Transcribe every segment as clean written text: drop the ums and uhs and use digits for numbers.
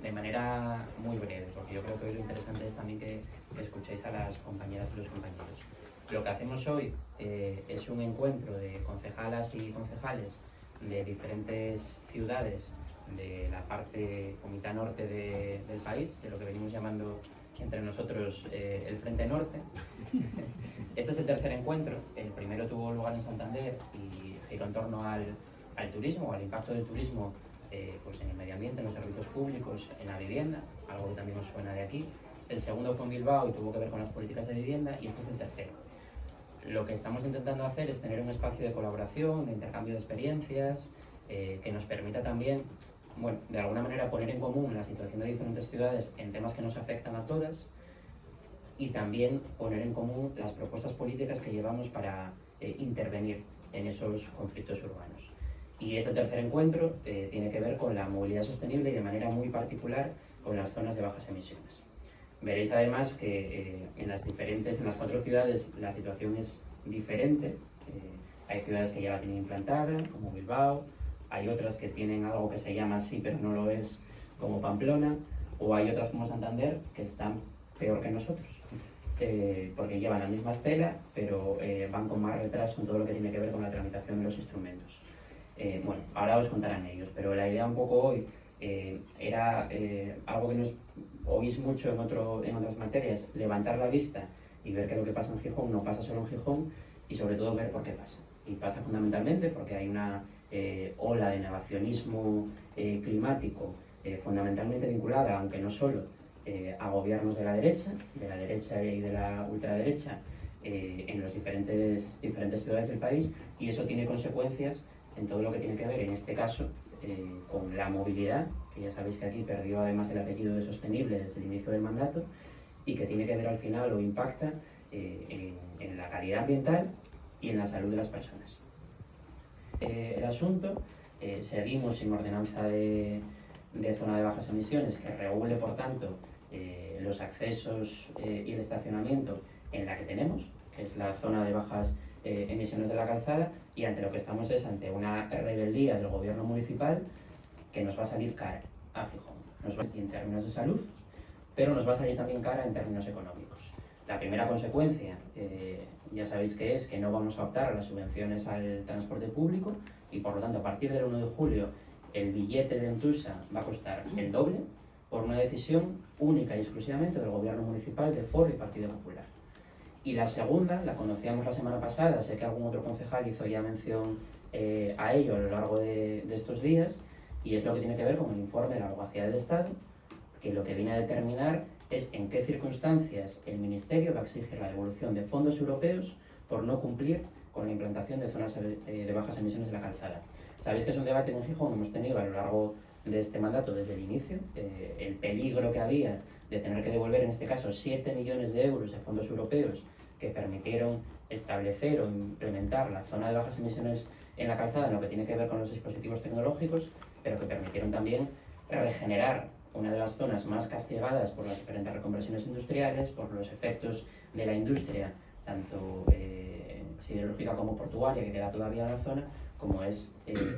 de manera muy breve, porque yo creo que hoy lo interesante es también que escuchéis a las compañeras y los compañeros. Lo que hacemos hoy es un encuentro de concejalas y concejales de diferentes ciudades de la parte mitad norte del país, de lo que venimos llamando entre nosotros el Frente Norte. Este es el tercer encuentro. El primero tuvo lugar en Santander y giró en torno al turismo, al impacto del turismo pues en el medio ambiente, en los servicios públicos, en la vivienda, algo que también os suena de aquí. El segundo fue en Bilbao y tuvo que ver con las políticas de vivienda, y este es el tercero. Lo que estamos intentando hacer es tener un espacio de colaboración, de intercambio de experiencias, que nos permita también, bueno, de alguna manera poner en común la situación de diferentes ciudades en temas que nos afectan a todas, y también poner en común las propuestas políticas que llevamos para intervenir en esos conflictos urbanos. Y este tercer encuentro tiene que ver con la movilidad sostenible y de manera muy particular con las zonas de bajas emisiones. Veréis además que en las 4 ciudades la situación es diferente. Hay ciudades que ya la tienen implantada, como Bilbao, hay otras que tienen algo que se llama así pero no lo es, como Pamplona, o hay otras como Santander que están peor que nosotros, porque llevan la misma estela pero van con más retraso en todo lo que tiene que ver con la tramitación de los instrumentos. Bueno, ahora os contarán ellos, pero la idea un poco hoy era algo que nos oís mucho en otras materias: levantar la vista y ver que lo que pasa en Gijón no pasa solo en Gijón, y sobre todo ver por qué pasa. Y pasa fundamentalmente porque hay una ola de negacionismo climático fundamentalmente vinculada, aunque no solo, a gobiernos de la derecha y de la ultraderecha en las diferentes ciudades del país, y eso tiene consecuencias en todo lo que tiene que ver, en este caso, con la movilidad, que ya sabéis que aquí perdió además el apellido de sostenible desde el inicio del mandato, y que tiene que ver al final o impacta en la calidad ambiental y en la salud de las personas. El asunto, seguimos sin ordenanza de zona de bajas emisiones que regule, por tanto, los accesos y el estacionamiento en la que tenemos, que es la zona de bajas emisiones de la calzada, y ante lo que estamos es ante una rebeldía del gobierno municipal que nos va a salir cara a Gijón. Nos va a salir en términos de salud, pero nos va a salir también cara en términos económicos. La primera consecuencia, ya sabéis que es que no vamos a optar a las subvenciones al transporte público, y por lo tanto a partir del 1 de julio el billete de Entusa va a costar el doble, por una decisión única y exclusivamente del gobierno municipal de Foro y Partido Popular. Y la segunda, la conocíamos la semana pasada, sé que algún otro concejal hizo ya mención a ello a lo largo de estos días, y es lo que tiene que ver con el informe de la Abogacía del Estado, que lo que viene a determinar es en qué circunstancias el Ministerio va a exigir la devolución de fondos europeos por no cumplir con la implantación de zonas de bajas emisiones de la calzada. Sabéis que es un debate que en Gijón hemos tenido a lo largo de este mandato desde el inicio, el peligro que había de tener que devolver en este caso 7 millones de euros de fondos europeos que permitieron establecer o implementar la zona de bajas emisiones en la calzada en lo que tiene que ver con los dispositivos tecnológicos, pero que permitieron también regenerar una de las zonas más castigadas por las diferentes reconversiones industriales, por los efectos de la industria, tanto siderúrgica como portuaria, que queda todavía en la zona, como es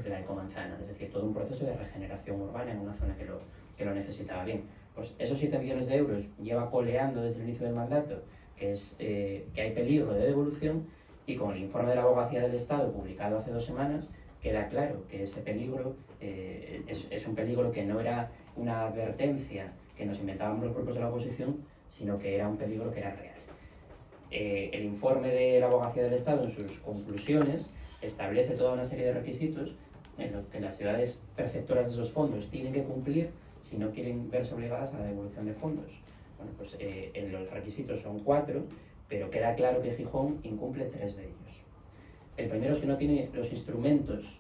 la ecomanzana, es decir, todo un proceso de regeneración urbana en una zona que lo necesitaba. Bien, pues esos 7 millones de euros lleva coleando desde el inicio del mandato, que hay peligro de devolución, y con el informe de la Abogacía del Estado publicado hace 2 semanas, queda claro que ese peligro es un peligro que no era una advertencia que nos inventábamos los grupos de la oposición, sino que era un peligro que era real. El informe de la Abogacía del Estado, en sus conclusiones, establece toda una serie de requisitos en los que las ciudades perceptoras de esos fondos tienen que cumplir si no quieren verse obligadas a la devolución de fondos. Bueno, pues los requisitos son 4, pero queda claro que Gijón incumple 3 de ellos. El primero es que no tiene los instrumentos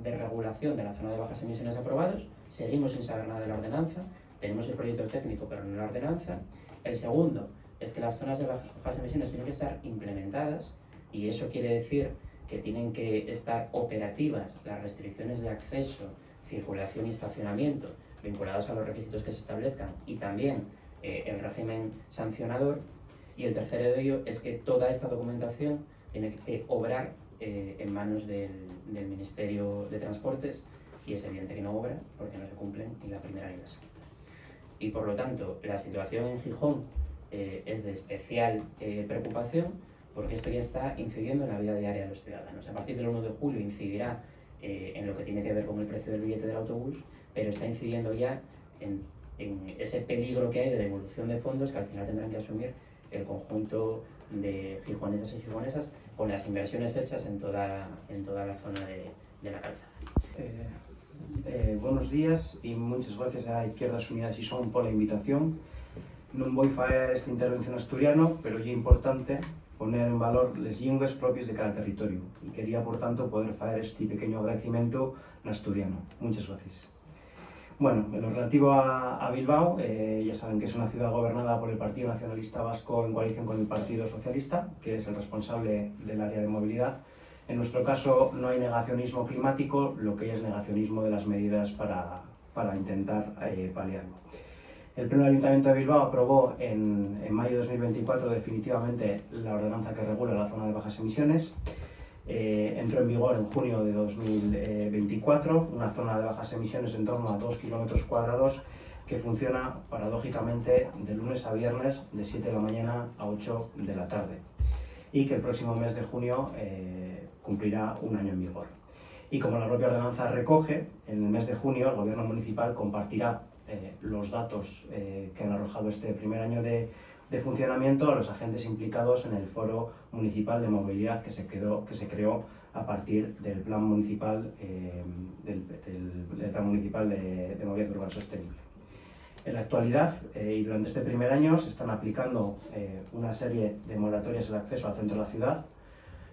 de regulación de la zona de bajas emisiones aprobados. Seguimos sin saber nada de la ordenanza, tenemos el proyecto técnico pero no la ordenanza. El segundo es que las zonas de bajas emisiones tienen que estar implementadas, y eso quiere decir que tienen que estar operativas las restricciones de acceso, circulación y estacionamiento vinculados a los requisitos que se establezcan, y también el régimen sancionador. Y el tercero de ello es que toda esta documentación tiene que obrar en manos del Ministerio de Transportes, y es evidente que no obra porque no se cumplen ni la primera ni la segunda. y por lo tanto la situación en Gijón es de especial preocupación, porque esto ya está incidiendo en la vida diaria de los ciudadanos. A partir del 1 de julio incidirá en lo que tiene que ver con el precio del billete del autobús, pero está incidiendo ya en ese peligro que hay de devolución de fondos que al final tendrán que asumir el conjunto de gijonesas y gijonesas con las inversiones hechas en toda la zona de la calzada. Buenos días e muchas gracias a Izquierdas Unidas y Son pola invitación. Non vou fazer esta intervención asturiano, pero é importante poner en valor les linguas propias de cada territorio e quería, por tanto, poder fazer este pequeño agradecimiento en asturiano. Muchas gracias. Bueno, en lo relativo a Bilbao, ya saben que es una ciudad gobernada por el Partido Nacionalista Vasco en coalición con el Partido Socialista, que es el responsable del área de movilidad. En nuestro caso no hay negacionismo climático, lo que hay es negacionismo de las medidas para intentar paliarlo. El Pleno del Ayuntamiento de Bilbao aprobó en mayo de 2024 definitivamente la ordenanza que regula la zona de bajas emisiones. Entró en vigor en junio de 2024, una zona de bajas emisiones en torno a 2 kilómetros cuadrados que funciona paradójicamente de lunes a viernes de 7 de la mañana a 8 de la tarde y que el próximo mes de junio cumplirá un año en vigor. Y como la propia ordenanza recoge, en el mes de junio el Gobierno municipal compartirá los datos que han arrojado este primer año de funcionamiento a los agentes implicados en el Foro Municipal de Movilidad que se creó a partir del Plan Municipal, Plan Municipal de Movilidad Urbana Sostenible. En la actualidad y durante este primer año se están aplicando una serie de moratorias al acceso al centro de la ciudad.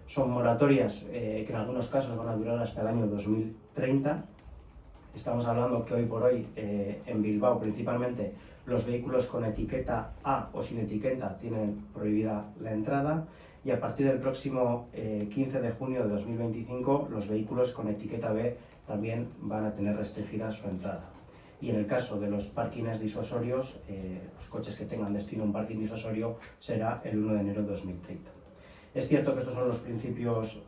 Son moratorias que en algunos casos van a durar hasta el año 2030. Estamos hablando que hoy por hoy en Bilbao principalmente los vehículos con etiqueta A o sin etiqueta tienen prohibida la entrada y a partir del próximo 15 de junio de 2025 los vehículos con etiqueta B también van a tener restringida su entrada. Y en el caso de los parkings disuasorios, los coches que tengan destino a un parking disuasorio será el 1 de enero de 2030. Es cierto que estos son los principios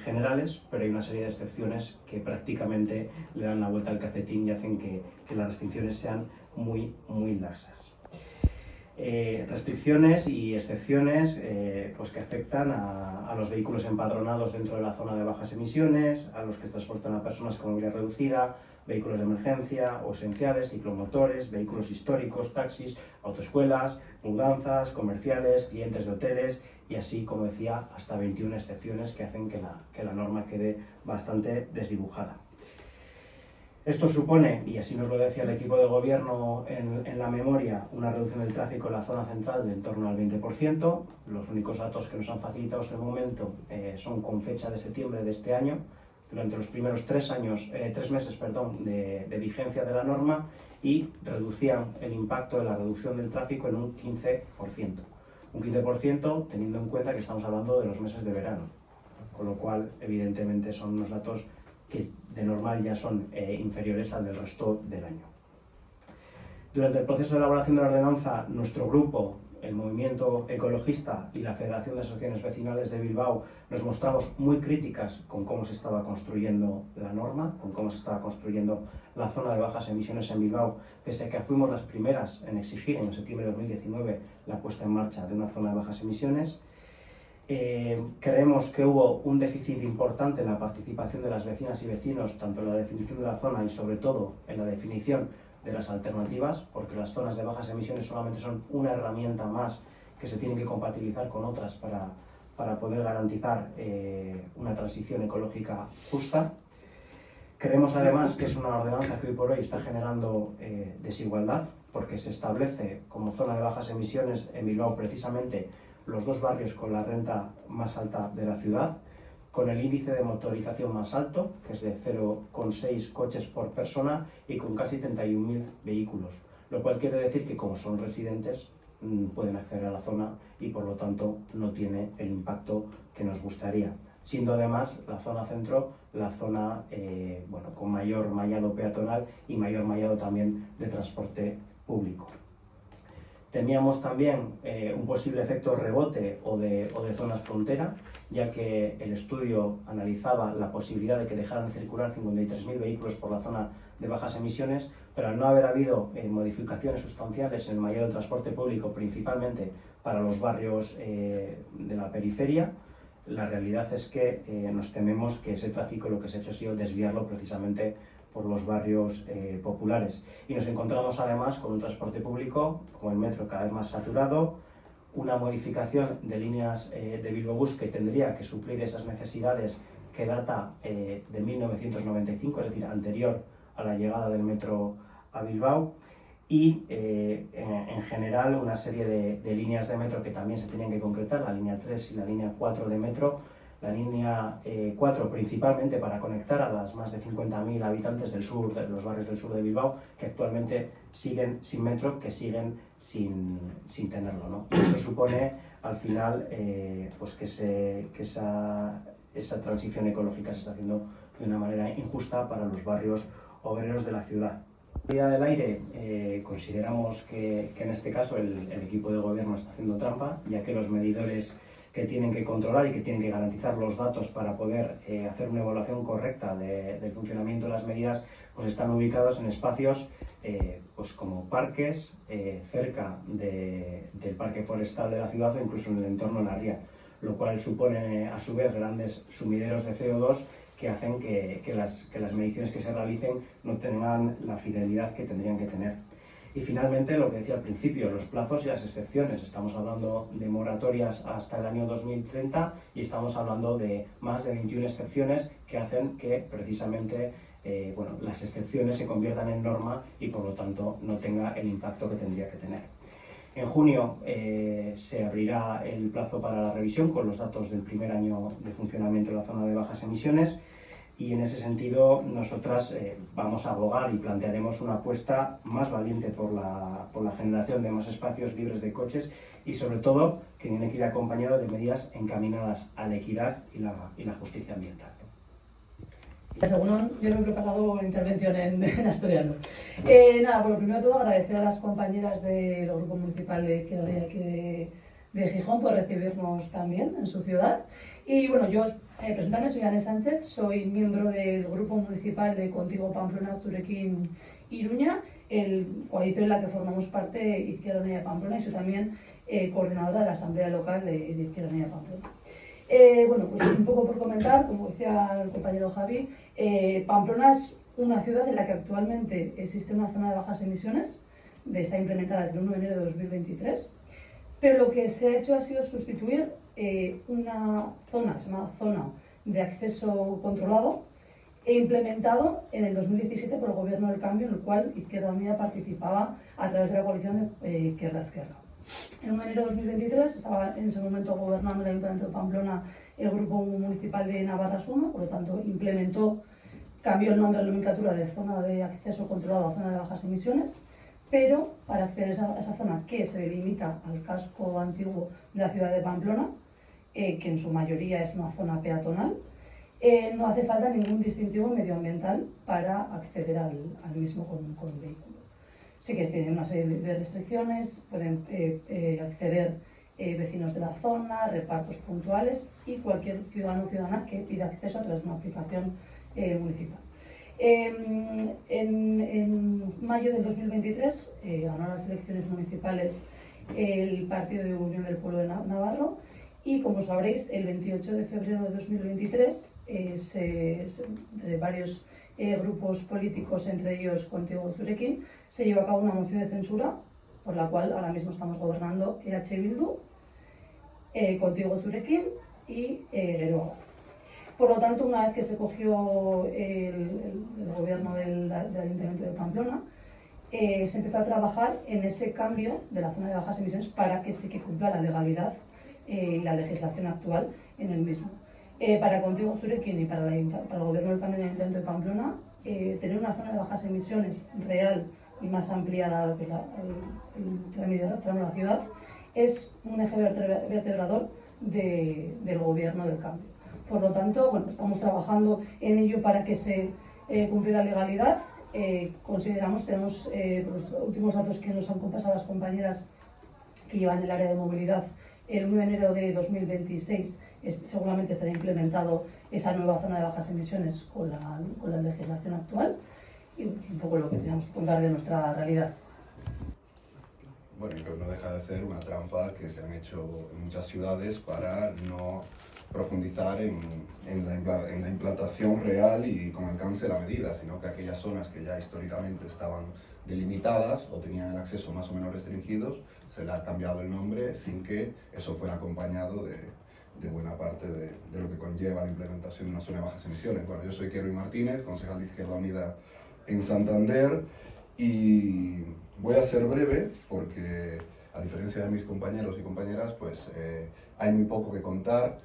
generales, pero hay una serie de excepciones que prácticamente le dan la vuelta al calcetín y hacen que las restricciones sean muy laxas. Restricciones y excepciones pues que afectan a los vehículos empadronados dentro de la zona de bajas emisiones, a los que transportan a personas con movilidad reducida, vehículos de emergencia o esenciales, ciclomotores, vehículos históricos, taxis, autoescuelas, mudanzas, comerciales, clientes de hoteles y así, como decía, hasta 21 excepciones que hacen que la norma quede bastante desdibujada. Esto supone, y así nos lo decía el equipo de gobierno en la memoria, una reducción del tráfico en la zona central de en torno al 20%. Los únicos datos que nos han facilitado hasta el momento son con fecha de septiembre de este año. Durante los primeros 3 meses de vigencia de la norma y reducían el impacto de la reducción del tráfico en un 15%. Un 15% teniendo en cuenta que estamos hablando de los meses de verano, con lo cual evidentemente son unos datos que de normal ya son inferiores al del resto del año. Durante el proceso de elaboración de la ordenanza, nuestro grupo, el Movimiento Ecologista y la Federación de Asociaciones Vecinales de Bilbao nos mostramos muy críticas con cómo se estaba construyendo la norma, con cómo se estaba construyendo la zona de bajas emisiones en Bilbao, pese a que fuimos las primeras en exigir en septiembre de 2019 la puesta en marcha de una zona de bajas emisiones. Creemos que hubo un déficit importante en la participación de las vecinas y vecinos, tanto en la definición de la zona y sobre todo en la definición de las alternativas, porque las zonas de bajas emisiones solamente son una herramienta más que se tienen que compatibilizar con otras para poder garantizar una transición ecológica justa. Creemos además que es una ordenanza que hoy por hoy está generando desigualdad, porque se establece como zona de bajas emisiones en Bilbao precisamente los 2 barrios con la renta más alta de la ciudad, con el índice de motorización más alto, que es de 0,6 coches por persona y con casi 31.000 vehículos, lo cual quiere decir que como son residentes pueden acceder a la zona y por lo tanto no tiene el impacto que nos gustaría, siendo además la zona centro la zona con mayor mallado peatonal y mayor mallado también de transporte público. Temíamos también un posible efecto rebote o de zonas frontera, ya que el estudio analizaba la posibilidad de que dejaran de circular 53.000 vehículos por la zona de bajas emisiones, pero al no haber habido modificaciones sustanciales en el mayor del transporte público, principalmente para los barrios de la periferia, la realidad es que nos tememos que ese tráfico lo que se ha hecho ha sido desviarlo precisamente por los barrios populares. Y nos encontramos además con un transporte público, como el metro, cada vez más saturado, una modificación de líneas de Bilbobús que tendría que suplir esas necesidades que data de 1995, es decir, anterior a la llegada del metro a Bilbao, y en general una serie de líneas de metro que también se tenían que concretar, la línea 3 y la línea 4 de metro. La línea 4 principalmente para conectar a las más de 50.000 habitantes del sur, de los barrios del sur de Bilbao, que actualmente siguen sin metro, que siguen sin tenerlo, ¿no? Y eso supone al final pues que esa transición ecológica se está haciendo de una manera injusta para los barrios obreros de la ciudad. La calidad del aire, consideramos que en este caso el equipo de gobierno está haciendo trampa, ya que los medidores que tienen que controlar y que tienen que garantizar los datos para poder hacer una evaluación correcta del funcionamiento de las medidas, pues están ubicados en espacios pues como parques, cerca del parque forestal de la ciudad o incluso en el entorno de la ría, lo cual supone a su vez grandes sumideros de CO2 que hacen que las mediciones que se realicen no tengan la fidelidad que tendrían que tener. Y finalmente, lo que decía al principio, los plazos y las excepciones. Estamos hablando de moratorias hasta el año 2030 y estamos hablando de más de 21 excepciones que hacen que precisamente las excepciones se conviertan en norma y por lo tanto no tenga el impacto que tendría que tener. En junio se abrirá el plazo para la revisión con los datos del primer año de funcionamiento de la zona de bajas emisiones. Y en ese sentido, nosotras vamos a abogar y plantearemos una apuesta más valiente por la generación de más espacios libres de coches y, sobre todo, que tiene que ir acompañado de medidas encaminadas a la equidad y la justicia ambiental. Según yo no he preparado una intervención en asturiano. Nada, por lo primero de todo agradecer a las compañeras del Grupo Municipal de Izquierda Unida aquí de Gijón por recibirnos también en su ciudad. Y bueno, yo presentarme, soy Ane Sánchez, soy miembro del Grupo Municipal de Contigo Pamplona Zurekin Iruña, coalición en la que formamos parte Izquierda Unida de Pamplona y soy también coordinadora de la Asamblea Local de Izquierda Unida de Pamplona. Bueno, pues un poco por comentar, como decía el compañero Javi, Pamplona es una ciudad en la que actualmente existe una zona de bajas emisiones, está implementada desde el 1 de enero de 2023, pero lo que se ha hecho ha sido sustituir una zona, se llama zona de acceso controlado, e implementado en el 2017 por el Gobierno del Cambio, en el cual Izquierda Unida participaba a través de la coalición de Izquierda-Esquerra. En 1 de enero de 2023 estaba en ese momento gobernando el Ayuntamiento de Pamplona el Grupo Municipal de Navarra Suma, por lo tanto cambió el nombre de la nomenclatura de zona de acceso controlado a zona de bajas emisiones, pero para acceder a esa zona que se delimita al casco antiguo de la ciudad de Pamplona, que en su mayoría es una zona peatonal, no hace falta ningún distintivo medioambiental para acceder al mismo con un vehículo. Sí que tienen una serie de restricciones, pueden acceder vecinos de la zona, repartos puntuales y cualquier ciudadano o ciudadana que pida acceso a través de una aplicación municipal. En mayo del 2023 ganó las elecciones municipales el Partido de Unión del Pueblo de Navarro y, como sabréis, el 28 de febrero de 2023 entre varios grupos políticos, entre ellos Contigo Zurekin, se llevó a cabo una moción de censura por la cual ahora mismo estamos gobernando EH Bildu, Contigo Zurekin y Geroa. Por lo tanto, una vez que se cogió el gobierno del Ayuntamiento de Pamplona, se empezó a trabajar en ese cambio de la zona de bajas emisiones para que sí que cumpla la legalidad y la legislación actual en el mismo. Para Contigo Zurekin y para el Gobierno del Cambio del Ayuntamiento de Pamplona, tener una zona de bajas emisiones real y más ampliada que el tramo de la ciudad es un eje vertebrador del Gobierno del Cambio. Por lo tanto, bueno, estamos trabajando en ello para que se cumpla la legalidad. Tenemos los últimos datos que nos han pasado las compañeras que llevan el área de movilidad. El 1 de enero de 2026 seguramente estará implementado esa nueva zona de bajas emisiones con la legislación actual. Y es un poco lo que teníamos que contar de nuestra realidad. Bueno, que no deja de ser una trampa que se han hecho en muchas ciudades para no profundizar en la implantación real y con alcance de la medida, sino que aquellas zonas que ya históricamente estaban delimitadas o tenían el acceso más o menos restringidos, se le ha cambiado el nombre sin que eso fuera acompañado de buena parte de lo que conlleva la implementación de una zona de bajas emisiones. Bueno, yo soy Kerwin Martínez, concejal de Izquierda Unida en Santander, y voy a ser breve porque, a diferencia de mis compañeros y compañeras, pues hay muy poco que contar,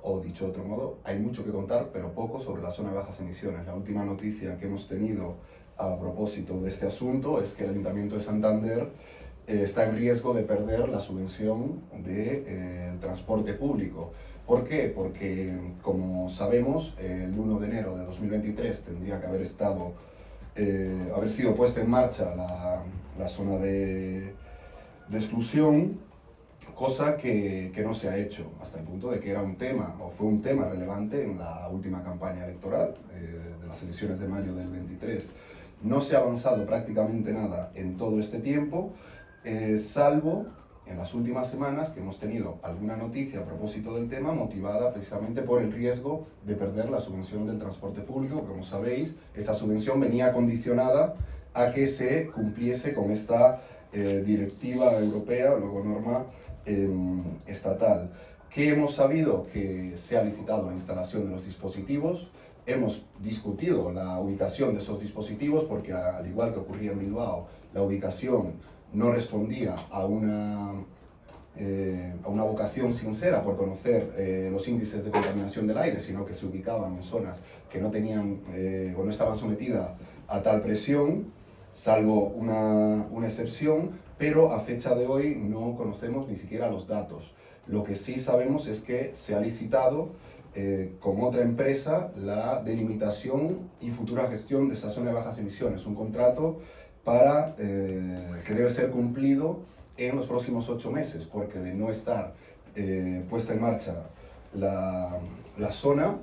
o dicho de otro modo, hay mucho que contar, pero poco sobre la zona de bajas emisiones. La última noticia que hemos tenido a propósito de este asunto es que el Ayuntamiento de Santander está en riesgo de perder la subvención del transporte público. ¿Por qué? Porque, como sabemos, el 1 de enero de 2023 tendría que haber sido puesta en marcha la zona de exclusión, cosa que no se ha hecho, hasta el punto de que era un tema, o fue un tema relevante en la última campaña electoral de las elecciones de mayo del 23. No se ha avanzado prácticamente nada en todo este tiempo, salvo en las últimas semanas que hemos tenido alguna noticia a propósito del tema motivada precisamente por el riesgo de perder la subvención del transporte público. Como sabéis, esta subvención venía condicionada a que se cumpliese con esta directiva europea, luego norma estatal. ¿Qué hemos sabido? Que se ha licitado la instalación de los dispositivos. Hemos discutido la ubicación de esos dispositivos porque, al igual que ocurría en Bilbao, la ubicación no respondía a una vocación sincera por conocer los índices de contaminación del aire, sino que se ubicaban en zonas que no tenían o no estaban sometidas a tal presión, salvo una excepción, pero a fecha de hoy no conocemos ni siquiera los datos. Lo que sí sabemos es que se ha licitado con otra empresa la delimitación y futura gestión de esta zona de bajas emisiones, un contrato que debe ser cumplido en los próximos 8 meses, porque de no estar puesta en marcha la zona,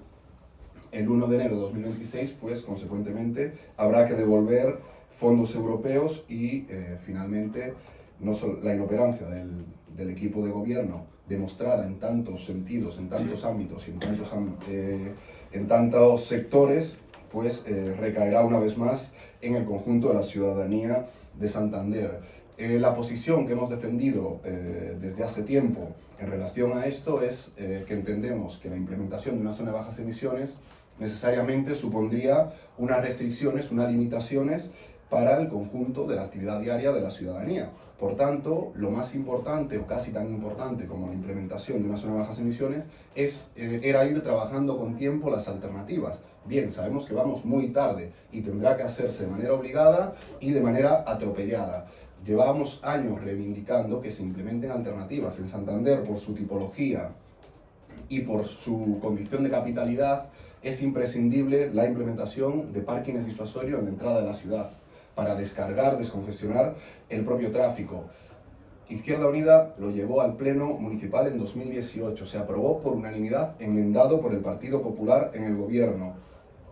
el 1 de enero de 2026, pues consecuentemente habrá que devolver fondos europeos y finalmente no solo la inoperancia del equipo de gobierno demostrada en tantos sentidos, en tantos ámbitos y en tantos sectores, pues recaerá una vez más en el conjunto de la ciudadanía de Santander. La posición que hemos defendido desde hace tiempo en relación a esto es que entendemos que la implementación de una zona de bajas emisiones necesariamente supondría unas restricciones, unas limitaciones para el conjunto de la actividad diaria de la ciudadanía. Por tanto, lo más importante, o casi tan importante como la implementación de una zona de bajas emisiones, era ir trabajando con tiempo las alternativas. Bien, sabemos que vamos muy tarde y tendrá que hacerse de manera obligada y de manera atropellada. Llevamos años reivindicando que se implementen alternativas. En Santander, por su tipología y por su condición de capitalidad, es imprescindible la implementación de parkings disuasorios en la entrada de la ciudad para descargar, descongestionar el propio tráfico. Izquierda Unida lo llevó al Pleno Municipal en 2018, se aprobó por unanimidad, enmendado por el Partido Popular en el gobierno.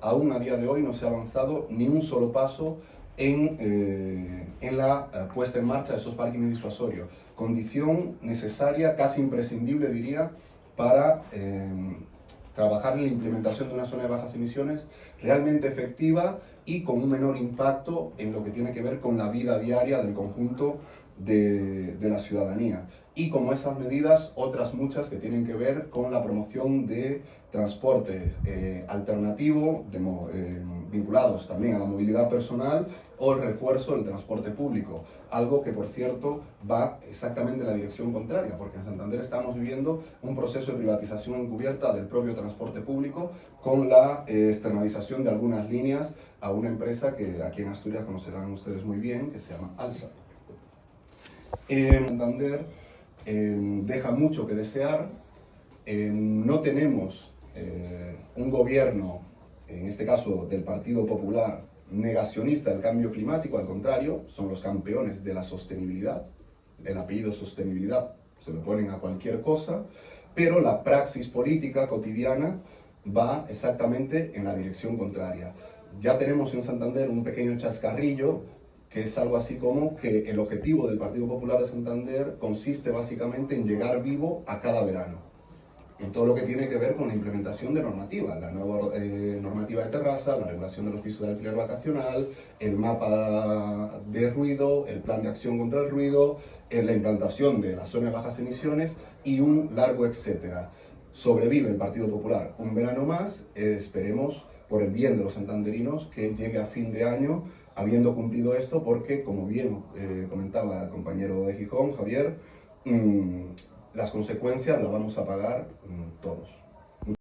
Aún a día de hoy no se ha avanzado ni un solo paso en la puesta en marcha de esos parkings disuasorios, condición necesaria, casi imprescindible diría, para trabajar en la implementación de una zona de bajas emisiones realmente efectiva y con un menor impacto en lo que tiene que ver con la vida diaria del conjunto de la ciudadanía. Y como esas medidas, otras muchas que tienen que ver con la promoción de transporte alternativo, vinculados también a la movilidad personal o el refuerzo del transporte público. Algo que, por cierto, va exactamente en la dirección contraria, porque en Santander estamos viviendo un proceso de privatización encubierta del propio transporte público con la externalización de algunas líneas a una empresa que aquí en Asturias conocerán ustedes muy bien, que se llama Alsa. Santander deja mucho que desear. No tenemos un gobierno, en este caso del Partido Popular, negacionista del cambio climático, al contrario, son los campeones de la sostenibilidad. El apellido sostenibilidad se lo ponen a cualquier cosa, pero la praxis política cotidiana va exactamente en la dirección contraria. Ya tenemos en Santander un pequeño chascarrillo, que es algo así como que el objetivo del Partido Popular de Santander consiste básicamente en llegar vivo a cada verano, en todo lo que tiene que ver con la implementación de normativa, la nueva normativa de terraza, la regulación de los pisos de alquiler vacacional, el mapa de ruido, el plan de acción contra el ruido, la implantación de la zona de bajas emisiones y un largo etcétera. Sobrevive el Partido Popular un verano más, esperemos por el bien de los santanderinos que llegue a fin de año habiendo cumplido esto, porque como bien comentaba el compañero de Gijón, Javier, las consecuencias las vamos a pagar todos.